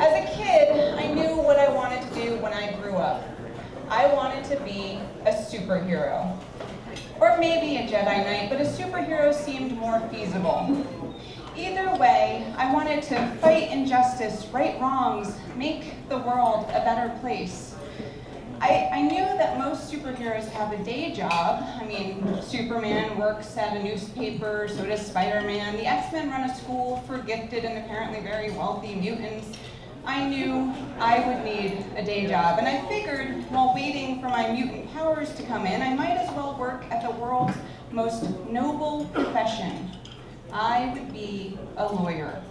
As a kid, I knew what I wanted to do when I grew up. I wanted to be a superhero. Or maybe a Jedi Knight, but a superhero seemed more feasible. Either way, I wanted to fight injustice, right wrongs, make the world a better place. I knew that most superheroes have a day job. I mean, Superman works at a newspaper, so does Spider-Man. The X-Men run a school for gifted and apparently very wealthy mutants. I knew I would need a day job, and I figured while waiting for my mutant powers to come in, I might as well work at the world's most noble profession. I would be a lawyer.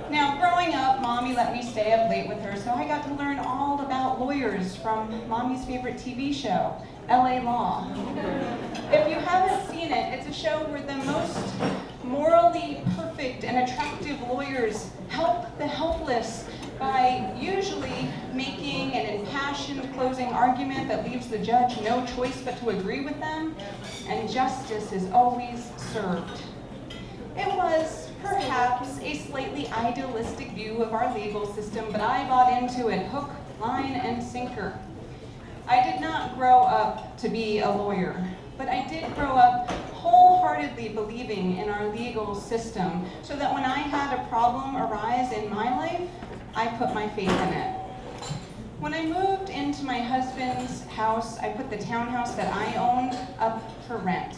Now, growing up, Mommy let me stay up late with her, so I got to learn all about lawyers from Mommy's favorite TV show, LA Law. If you haven't seen it, it's a show where the most morally perfect and attractive lawyers help the helpless by usually making an impassioned closing argument that leaves the judge no choice but to agree with them, and justice is always served. It was perhaps a slightly idealistic view of our legal system, but I bought into it hook, line, and sinker. I did not grow up to be a lawyer, but I did grow up wholeheartedly believing in our legal system so that when I had a problem arise in my life, I put my faith in it. When I moved into my husband's house, I put the townhouse that I owned up for rent.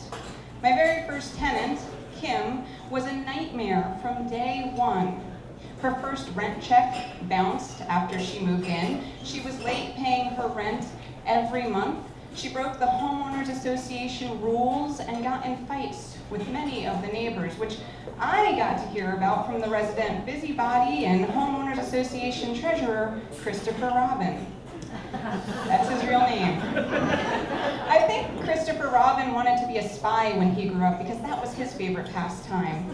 My very first tenant, Kim, was a nightmare from day one. Her first rent check bounced after she moved in. She was late paying her rent every month. She broke the homeowners association rules and got in fights with many of the neighbors, which I got to hear about from the resident busybody and homeowners association treasurer, Christopher Robin. That's his real name. I think Christopher Robin wanted to be a spy when he grew up because that was his favorite pastime.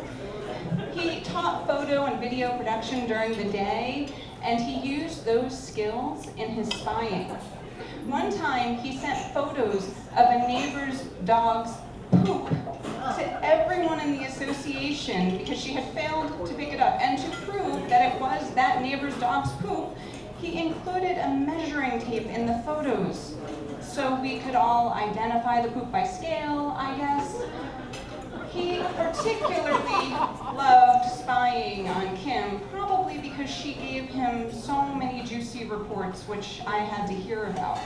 He taught photo and video production during the day, and he used those skills in his spying. One time, he sent photos of a neighbor's dog's poop to everyone in the association because she had failed to pick it up. And to prove that it was that neighbor's dog's poop, he included a measuring tape in the photos so we could all identify the poop by scale, I guess. He particularly loved spying on Kim, probably because she gave him so many juicy reports, which I had to hear about.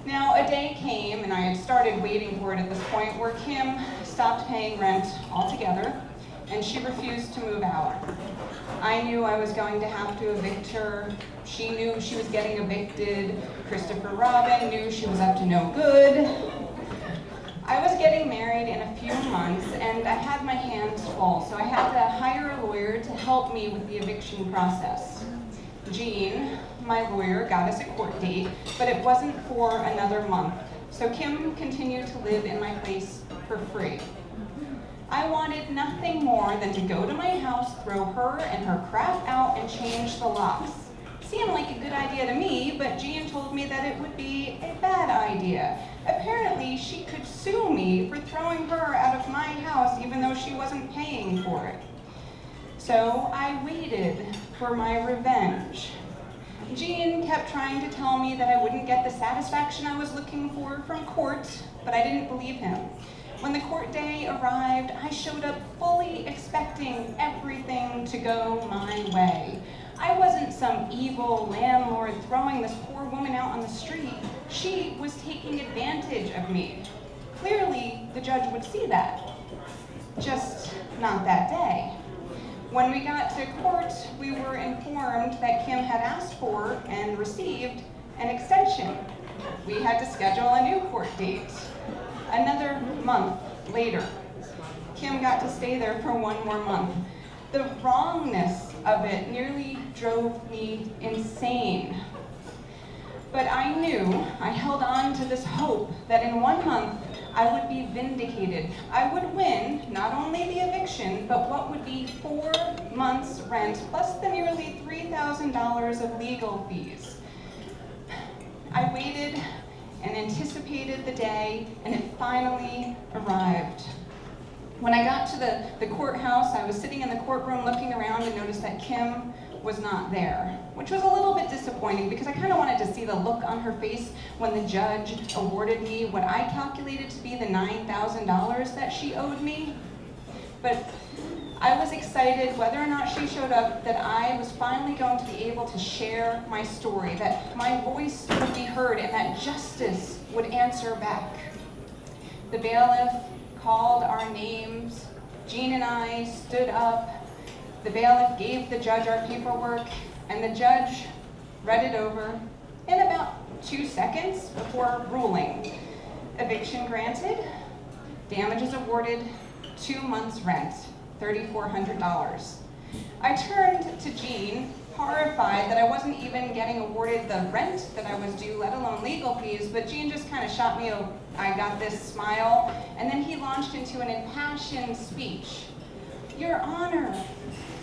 Now, a day came, and I had started waiting for it at this point, where Kim stopped paying rent altogether, and she refused to move out. I knew I was going to have to evict her. She knew she was getting evicted. Christopher Robin knew she was up to no good. I was getting married in a few months, and I had my hands full, so I had to hire a lawyer to help me with the eviction process. Jean, my lawyer, got us a court date, but it wasn't for another month, so Kim continued to live in my place for free. I wanted nothing more than to go to my house, throw her and her crap out, and change the locks. Seemed like a good idea to me, but Jean told me that it would be a bad idea. Apparently, she could sue me for throwing her out of my house even though she wasn't paying for it. So I waited for my revenge. Jean kept trying to tell me that I wouldn't get the satisfaction I was looking for from court, but I didn't believe him. When the court day arrived, I showed up fully expecting everything to go my way. I wasn't some evil landlord throwing this poor woman out on the street. She was taking advantage of me. Clearly, the judge would see that. Just not that day. When we got to court, we were informed that Kim had asked for and received an extension. We had to schedule a new court date. Another month later, Kim got to stay there for one more month. The wrongness of it nearly drove me insane. But I knew, I held on to this hope that in 1 month I would be vindicated. I would win not only the eviction, but what would be 4 months' rent, plus the nearly $3,000 of legal fees. I waited and anticipated the day, and it finally arrived. When I got to the courthouse, I was sitting in the courtroom looking around and noticed that Kim was not there, which was a little bit disappointing because I kind of wanted to see the look on her face when the judge awarded me what I calculated to be the $9,000 that she owed me. But I was excited, whether or not she showed up, that I was finally going to be able to share my story, that my voice would be heard, and that justice would answer back. The bailiff called our names. Jean and I stood up. The bailiff gave the judge our paperwork, and the judge read it over in about 2 seconds before ruling. Eviction granted, damages awarded, 2 months' rent, $3,400. I turned to Jean, horrified that I wasn't even getting awarded the rent that I was due, let alone legal fees, but Jean just kind of shot me a "I got this" smile, and then he launched into an impassioned speech. Your Honor,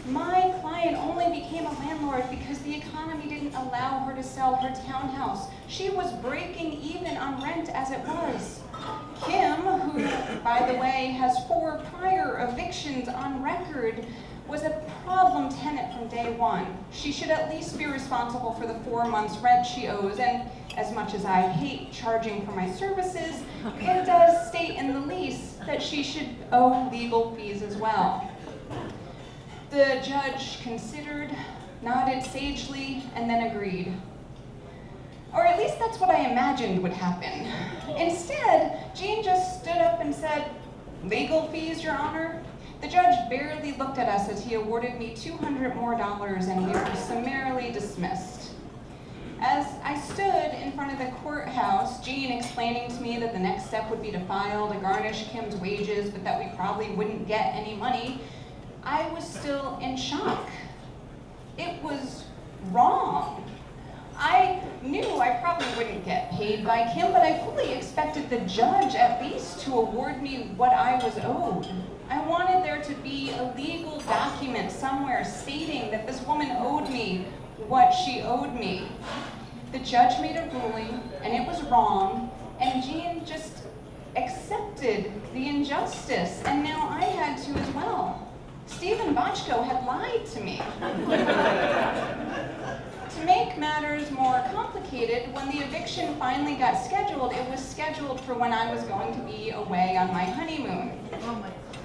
my client only became a landlord because the economy didn't allow her to sell her townhouse. She was breaking even on rent as it was. Kim, who, by the way, has 4 prior evictions on record, was a problem tenant from day one. She should at least be responsible for the 4 months' rent she owes, and as much as I hate charging for my services, it does state in the lease that she should owe legal fees as well. The judge considered, nodded sagely, and then agreed. Or at least that's what I imagined would happen. Instead, Jean just stood up and said, "Legal fees, Your Honor?" The judge barely looked at us as he awarded me $200 more, and we were summarily dismissed. As I stood in front of the courthouse, Jean explaining to me that the next step would be to file to garnish Kim's wages, but that we probably wouldn't get any money, I was still in shock. It was wrong. I knew I probably wouldn't get paid by Kim, but I fully expected the judge at least to award me what I was owed. I wanted there to be a legal document somewhere stating that this woman owed me what she owed me. The judge made a ruling, and it was wrong, and Jean just accepted the injustice, and now I had to as well. Stephen Bochco had lied to me. To make matters more complicated, when the eviction finally got scheduled, it was scheduled for when I was going to be away on my honeymoon.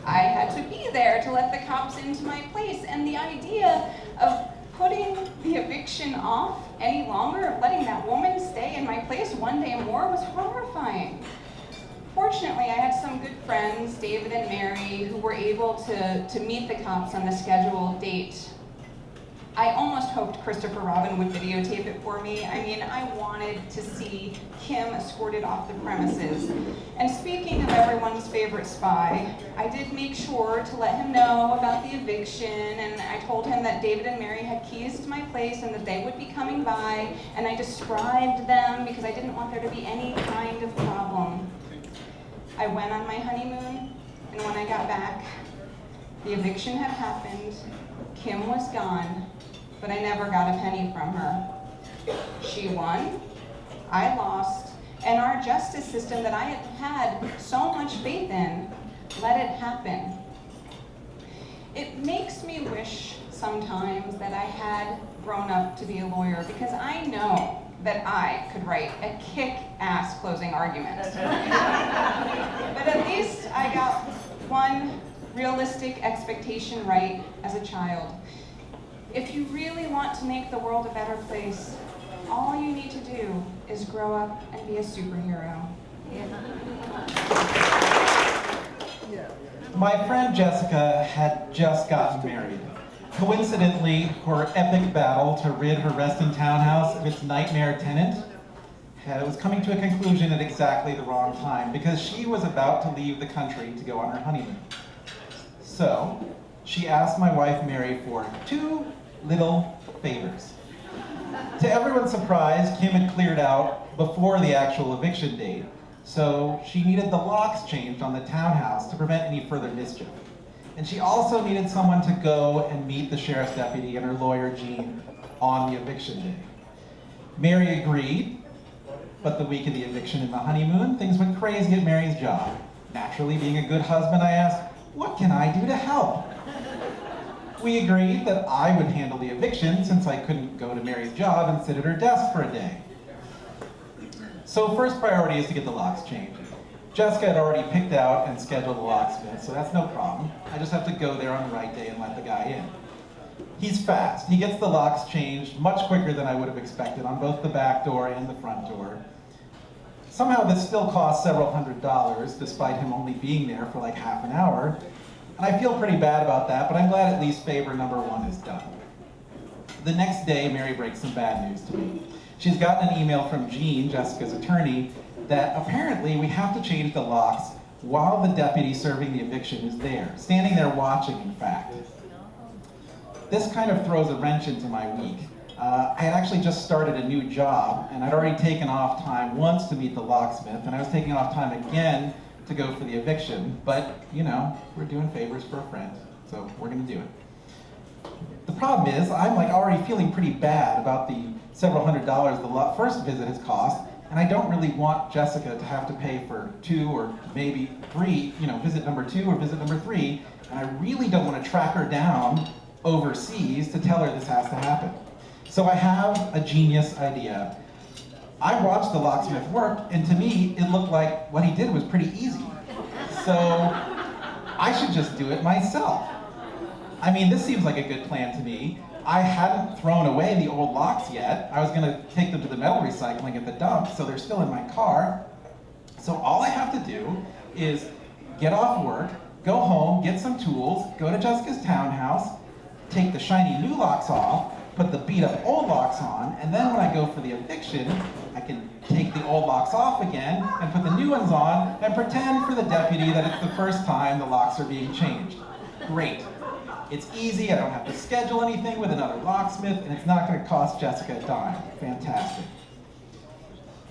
I had to be there to let the cops into my place, and the idea of putting the eviction off any longer, of letting that woman stay in my place one day more, was horrifying. Fortunately, I had some good friends, David and Mary, who were able to meet the cops on the scheduled date. I almost hoped Christopher Robin would videotape it for me. I mean, I wanted to see Kim escorted off the premises. And speaking of everyone's favorite spy, I did make sure to let him know about the eviction, and I told him that David and Mary had keys to my place and that they would be coming by, and I described them because I didn't want there to be any kind of problem. I went on my honeymoon, and when I got back, the eviction had happened, Kim was gone, but I never got a penny from her. She won, I lost, and our justice system that I had had so much faith in let it happen. It makes me wish sometimes that I had grown up to be a lawyer, because I know that I could write a kick-ass closing argument. But at least I got one realistic expectation right as a child. If you really want to make the world a better place, all you need to do is grow up and be a superhero. My friend Jessica had just gotten married. Coincidentally, her epic battle to rid her Reston townhouse of its nightmare tenant was coming to a conclusion at exactly the wrong time, because she was about to leave the country to go on her honeymoon. So, she asked my wife Mary for 2 little favors. To everyone's surprise, Kim had cleared out before the actual eviction date, so she needed the locks changed on the townhouse to prevent any further mischief. And she also needed someone to go and meet the sheriff's deputy and her lawyer, Jean, on the eviction day. Mary agreed, but the week of the eviction and the honeymoon, things went crazy at Mary's job. Naturally, being a good husband, I asked, "What can I do to help?" We agreed that I would handle the eviction since I couldn't go to Mary's job and sit at her desk for a day. So first priority is to get the locks changed. Jessica had already picked out and scheduled a locksmith, so that's no problem. I just have to go there on the right day and let the guy in. He's fast. He gets the locks changed much quicker than I would have expected on both the back door and the front door. Somehow this still costs several $100s, despite him only being there for like half an hour. And I feel pretty bad about that, but I'm glad at least favor number one is done. The next day, Mary breaks some bad news to me. She's gotten an email from Jean, Jessica's attorney, that apparently we have to change the locks while the deputy serving the eviction is there, standing there watching, in fact. This kind of throws a wrench into my week. I had actually just started a new job, and I'd already taken off time once to meet the locksmith, and I was taking off time again to go for the eviction, but, you know, we're doing favors for a friend, so we're gonna do it. The problem is, I'm like already feeling pretty bad about the several $100s the first visit has cost, and I don't really want Jessica to have to pay for 2 or maybe 3, you know, visit number 2 or visit number 3, and I really don't want to track her down overseas to tell her this has to happen. So I have a genius idea. I watched the locksmith work, and to me, it looked like what he did was pretty easy. So I should just do it myself. I mean, this seems like a good plan to me. I hadn't thrown away the old locks yet. I was gonna take them to the metal recycling at the dump, so they're still in my car. So all I have to do is get off work, go home, get some tools, go to Jessica's townhouse, take the shiny new locks off, put the beat up old locks on, and then when I go for the eviction, I can take the old locks off again and put the new ones on and pretend for the deputy that it's the first time the locks are being changed. Great. It's easy, I don't have to schedule anything with another locksmith, and it's not gonna cost Jessica a dime. Fantastic.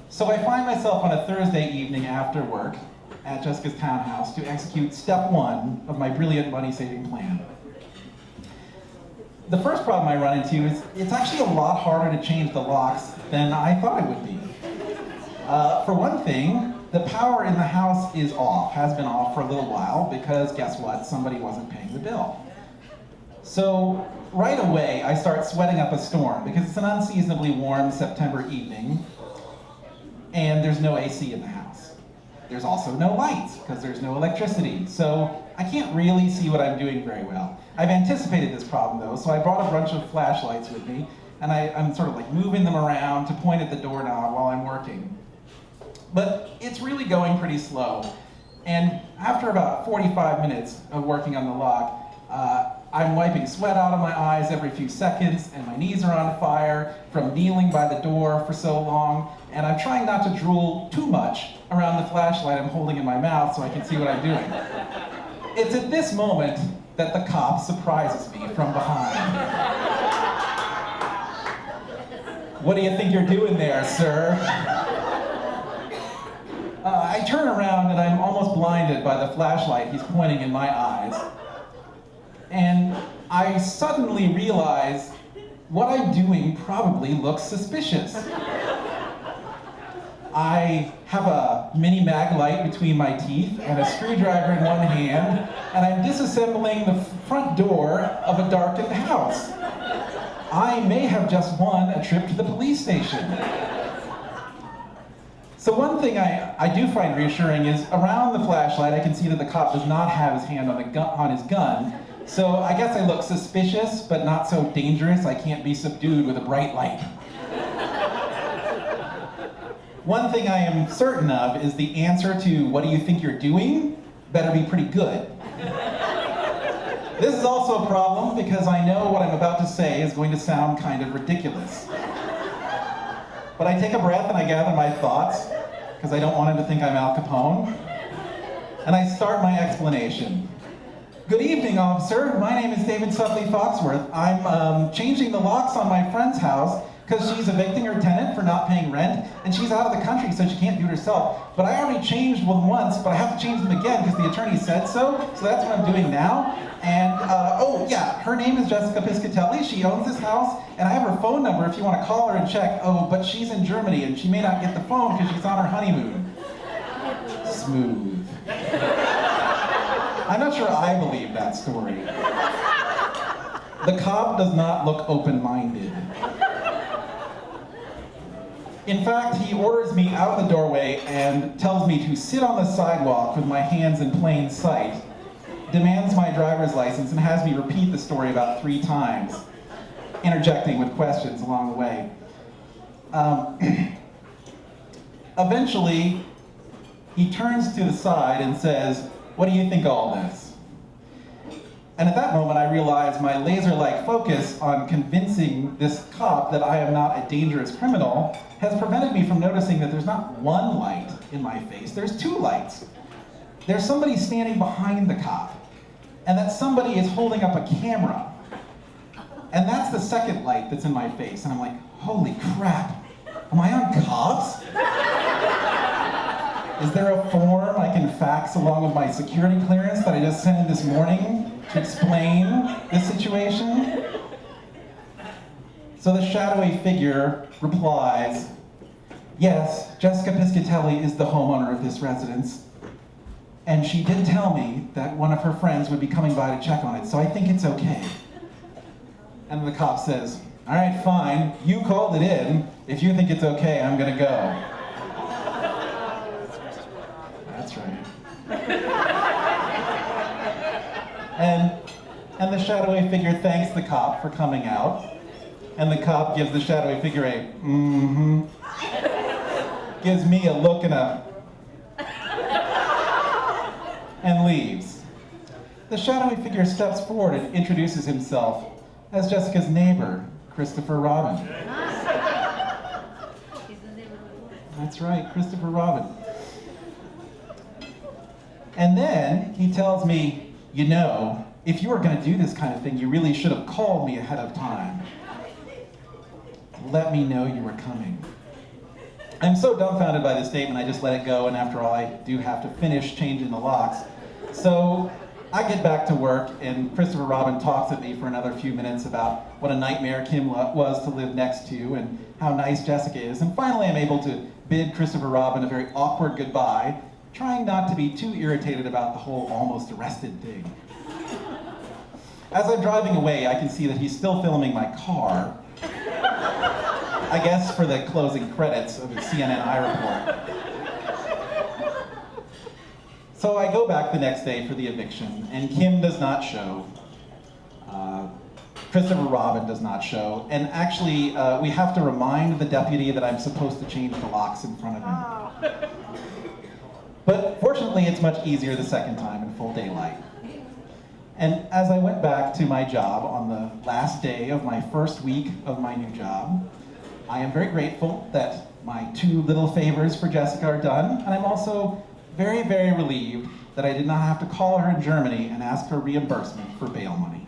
So I find myself on a Thursday evening after work at Jessica's townhouse to execute step 1 of my brilliant money-saving plan. The first problem I run into is it's actually a lot harder to change the locks than I thought it would be. For one thing, the power in the house is off, has been off for a little while, because guess what? Somebody wasn't paying the bill. So right away, I start sweating up a storm because it's an unseasonably warm September evening, and there's no AC in the house. There's also no lights because there's no electricity. So I can't really see what I'm doing very well. I've anticipated this problem though, so I brought a bunch of flashlights with me, and I'm sort of like moving them around to point at the doorknob while I'm working. But it's really going pretty slow. And after about 45 minutes of working on the lock, I'm wiping sweat out of my eyes every few seconds, and my knees are on fire from kneeling by the door for so long, and I'm trying not to drool too much around the flashlight I'm holding in my mouth so I can see what I'm doing. It's at this moment that the cop surprises me from behind. "What do you think you're doing there, sir?" I turn around and I'm almost blinded by the flashlight he's pointing in my eyes. And I suddenly realize what I'm doing probably looks suspicious. I have a mini mag light between my teeth and a screwdriver in one hand, and I'm disassembling the front door of a darkened house. I may have just won a trip to the police station. So one thing I do find reassuring is around the flashlight I can see that the cop does not have his hand on his gun. So I guess I look suspicious, but not so dangerous I can't be subdued with a bright light. One thing I am certain of is the answer to "what do you think you're doing?" better be pretty good. This is also a problem because I know what I'm about to say is going to sound kind of ridiculous. But I take a breath and I gather my thoughts, because I don't want him to think I'm Al Capone. And I start my explanation. "Good evening, officer. My name is David Sudley Foxworth. I'm changing the locks on my friend's house because she's evicting her tenant for not paying rent, and she's out of the country so she can't do it herself. But I already changed them once, but I have to change them again because the attorney said so that's what I'm doing now. And, oh yeah, her name is Jessica Piscatelli. She owns this house, and I have her phone number if you want to call her and check. Oh, but she's in Germany, and she may not get the phone because she's on her honeymoon." Smooth. I'm not sure I believe that story. The cop does not look open-minded. In fact, he orders me out the doorway and tells me to sit on the sidewalk with my hands in plain sight, demands my driver's license, and has me repeat the story about 3 times, interjecting with questions along the way. Eventually, he turns to the side and says, "What do you think of all this?" And at that moment, I realized my laser-like focus on convincing this cop that I am not a dangerous criminal has prevented me from noticing that there's not one light in my face, there's 2 lights. There's somebody standing behind the cop, and that somebody is holding up a camera. And that's the second light that's in my face, and I'm like, holy crap, am I on cops? Is there a form I can fax along with my security clearance that I just sent in this morning to explain this situation? So the shadowy figure replies, "Yes, Jessica Piscatelli is the homeowner of this residence. And she did tell me that one of her friends would be coming by to check on it, so I think it's okay." And the cop says, "All right, fine, you called it in. If you think it's okay, I'm gonna go." That's right. And the shadowy figure thanks the cop for coming out, and the cop gives the shadowy figure a mm-hmm, gives me a look and leaves. The shadowy figure steps forward and introduces himself as Jessica's neighbor, Christopher Robin. That's right, Christopher Robin. And then he tells me, "You know, if you were going to do this kind of thing, you really should have called me ahead of time. Let me know you were coming." I'm so dumbfounded by this statement, I just let it go, and after all, I do have to finish changing the locks. So I get back to work, and Christopher Robin talks at me for another few minutes about what a nightmare Kim was to live next to, and how nice Jessica is, and finally I'm able to bid Christopher Robin a very awkward goodbye, trying not to be too irritated about the whole almost arrested thing. As I'm driving away, I can see that he's still filming my car, I guess for the closing credits of his CNN report. So I go back the next day for the eviction, and Kim does not show. Christopher Robin does not show, and actually we have to remind the deputy that I'm supposed to change the locks in front of him. But fortunately, it's much easier the second time in full daylight. And as I went back to my job on the last day of my first week of my new job, I am very grateful that my 2 little favors for Jessica are done, and I'm also very, very relieved that I did not have to call her in Germany and ask for reimbursement for bail money.